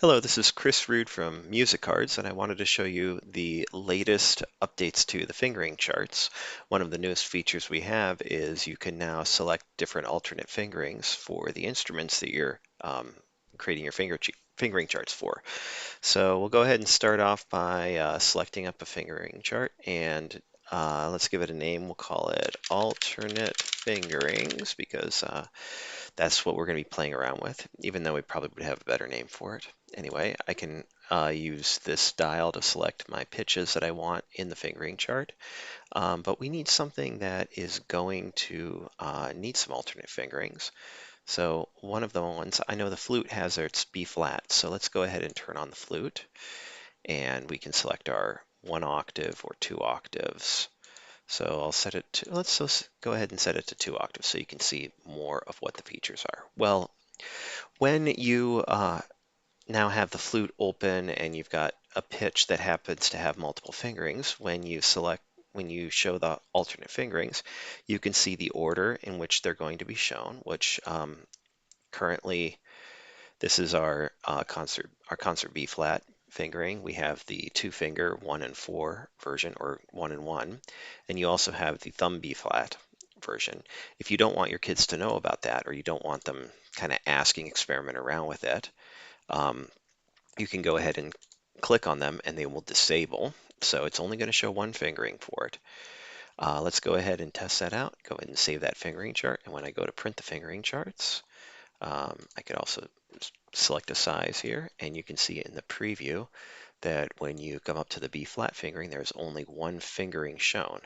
Hello, this is Chris Rude from Music Cards, and I wanted to show you the latest updates to the fingering charts. One of the newest features we have is you can now select different alternate fingerings for the instruments that you're creating your fingering charts for. So we'll go ahead and start off by selecting up a fingering chart, and let's give it a name. We'll call it alternate fingerings because that's what we're going to be playing around with, even though we probably would have a better name for it. Anyway, I can use this dial to select my pitches that I want in the fingering chart, but we need something that is going to need some alternate fingerings. So one of the ones, I know the flute has its B flat, so let's go ahead and turn on the flute, and we can select our 1 octave or 2 octaves. So I'll set it to, let's go ahead and set it to 2 octaves so you can see more of what the features are. Well, when you now have the flute open and you've got a pitch that happens to have multiple fingerings, when you show the alternate fingerings, you can see the order in which they're going to be shown, which currently this is our concert B flat fingering. We have the 2 finger 1 and 4 version, or 1 and 1, and you also have the thumb B flat version. If you don't want your kids to know about that, or you don't want them kind of experiment around with it, um, you can go ahead and click on them and they will disable. So it's only going to show one fingering for it. Let's go ahead and test that out. Go ahead and save that fingering chart. And when I go to print the fingering charts, I could also select a size here, and you can see in the preview that when you come up to the B flat fingering, there's only one fingering shown.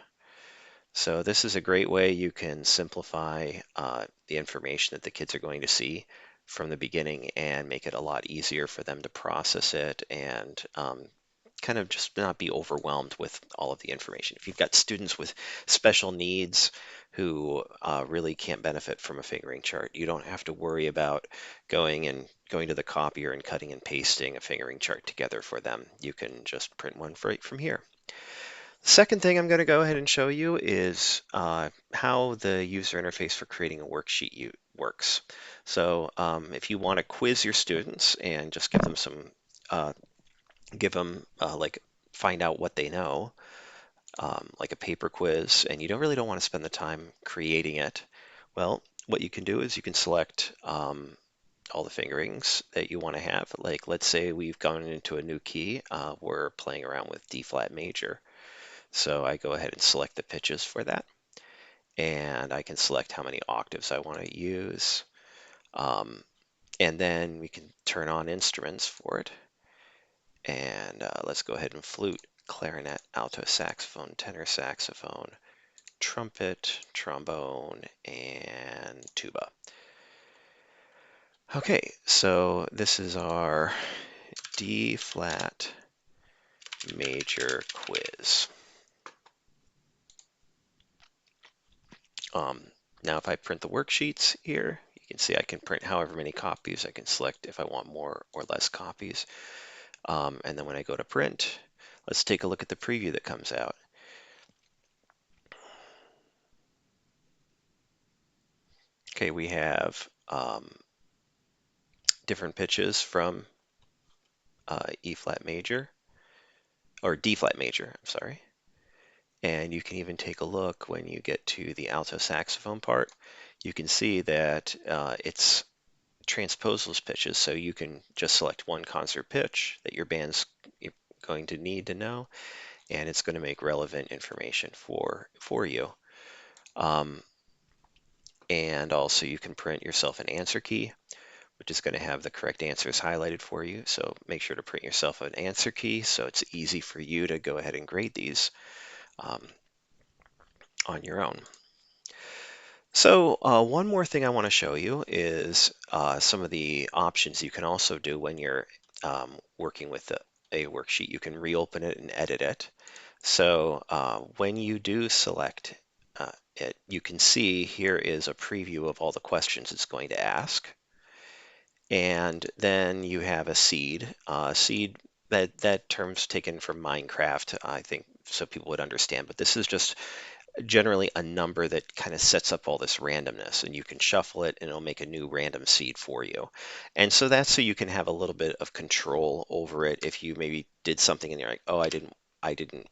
So this is a great way you can simplify the information that the kids are going to see from the beginning and make it a lot easier for them to process it and kind of just not be overwhelmed with all of the information. If you've got students with special needs who really can't benefit from a fingering chart, you don't have to worry about going to the copier and cutting and pasting a fingering chart together for them. You can just print one right from here. Second thing I'm going to go ahead and show you is how the user interface for creating a worksheet works. So if you want to quiz your students and just give them like find out what they know, like a paper quiz, and you don't want to spend the time creating it, well, what you can do is you can select all the fingerings that you want to have. Like let's say we've gone into a new key, we're playing around with D flat major. So I go ahead and select the pitches for that, and I can select how many octaves I want to use. And then we can turn on instruments for it. And let's go ahead and flute, clarinet, alto saxophone, tenor saxophone, trumpet, trombone, and tuba. Okay, so this is our D flat major quiz. Now if I print the worksheets here, you can see I can print however many copies. I can select if I want more or less copies. And then when I go to print, let's take a look at the preview that comes out. Okay, we have different pitches from E flat major, or D flat major, I'm sorry. And you can even take a look when you get to the alto saxophone part. You can see that it's transposed those pitches, so you can just select one concert pitch that your band's going to need to know, and it's going to make relevant information for you. And also you can print yourself an answer key, which is going to have the correct answers highlighted for you. So make sure to print yourself an answer key so it's easy for you to go ahead and grade these on your own. So one more thing I want to show you is some of the options you can also do when you're working with a worksheet. You can reopen it and edit it. So when you do select it, you can see here is a preview of all the questions it's going to ask. And then you have a seed. Seed, that term's taken from Minecraft, I think, so people would understand. But this is just generally a number that kind of sets up all this randomness, and you can shuffle it and it'll make a new random seed for you. And so that's so you can have a little bit of control over it. If you maybe did something and you're like, oh, I didn't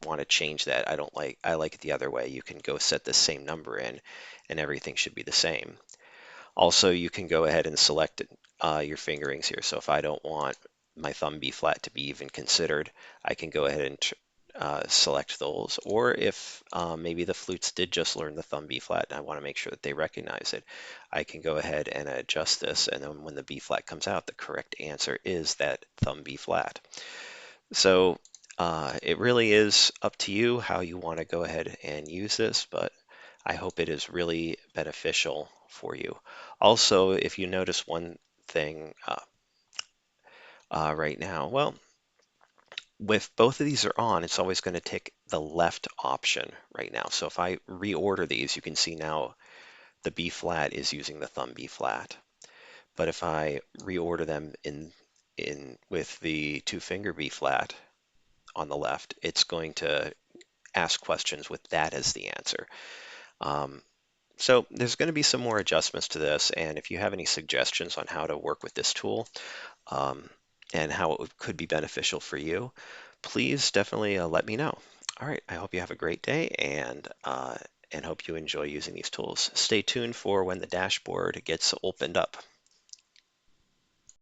want to change that. I like it the other way. You can go set the same number in and everything should be the same. Also, you can go ahead and select your fingerings here. So if I don't want my thumb B flat to be even considered, I can go ahead and select those. Or if maybe the flutes did just learn the thumb B flat and I want to make sure that they recognize it, I can go ahead and adjust this. And then when the B flat comes out, the correct answer is that thumb B flat. So it really is up to you how you want to go ahead and use this, but I hope it is really beneficial for you. Also, if you notice one thing right now, well, with both of these are on, it's always going to take the left option right now. So if I reorder these, you can see now the B flat is using the thumb B flat. But if I reorder them in with the two finger B flat on the left, it's going to ask questions with that as the answer. Um, so there's going to be some more adjustments to this, and if you have any suggestions on how to work with this tool um, and how it could be beneficial for you, please definitely let me know. All right, I hope you have a great day and hope you enjoy using these tools. Stay tuned for when the dashboard gets opened up.